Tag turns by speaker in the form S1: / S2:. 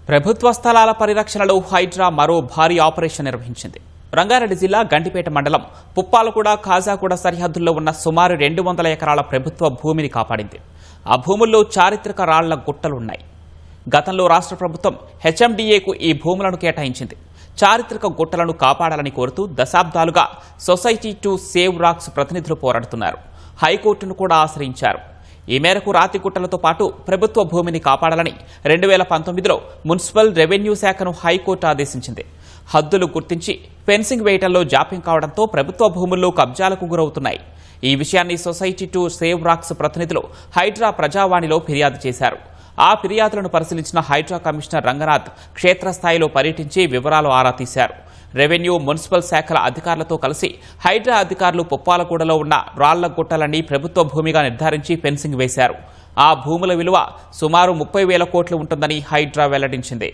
S1: ప్రభుత్వ స్థలాల పరిరక్షణలో హైడ్రా మరో భారీ ఆపరేషన్ నిర్వహించింది. రంగారెడ్డి జిల్లా గండిపేట మండలం పుప్పాలగూడ ఖాజాగూడ సరిహద్దుల్లో ఉన్న సుమారు 200 ఎకరాల ప్రభుత్వ భూమిని కాపాడింది. ఆ భూముల్లో చారిత్రక రాళ్ల గుట్టలున్నాయి. గతంలో రాష్ట్ర ప్రభుత్వం హెచ్ఎండిఏకు ఈ భూములను కేటాయించింది. చారిత్రక గుట్టలను కాపాడాలని కోరుతూ దశాబ్దాలుగా సొసైటీ టు సేవ్ రాక్స్ ప్రతినిధులు పోరాడుతున్నారు. హైకోర్టును కూడా ఆశ్రయించారు. ఈ మేరకు రాతి గుట్టలతో పాటు ప్రభుత్వ భూమిని కాపాడాలని 2019లో మున్సిపల్ రెవెన్యూ శాఖను హైకోర్టు ఆదేశించింది. హద్దులు గుర్తించి ఫెన్సింగ్ వేయడంలో జాప్యం కావడంతో ప్రభుత్వ భూముల్లో కబ్జాలకు గురవుతున్నాయి. ఈ విషయాన్ని సొసైటీ టు సేవ్ రాక్స్ ప్రతినిధులు హైడ్రా ప్రజావాణిలో ఫిర్యాదు చేశారు. ఆ ఫిర్యాదులను పరిశీలించిన హైడ్రా కమిషనర్ రంగనాథ్ క్షేత్రస్థాయిలో పర్యటించి వివరాలు ఆరా తీశారు. రెవెన్యూ, మున్సిపల్ శాఖల అధికారులతో కలిసి హైడ్రా అధికారులు పుప్పాలగూడలో ఉన్న రాళ్ల గుట్టలన్నీ ప్రభుత్వ భూమిగా నిర్ధారించి ఫెన్సింగ్ వేశారు. ఆ భూముల విలువ సుమారు 30,000 కోట్లు ఉంటుందని హైడ్రా వెల్లడించింది.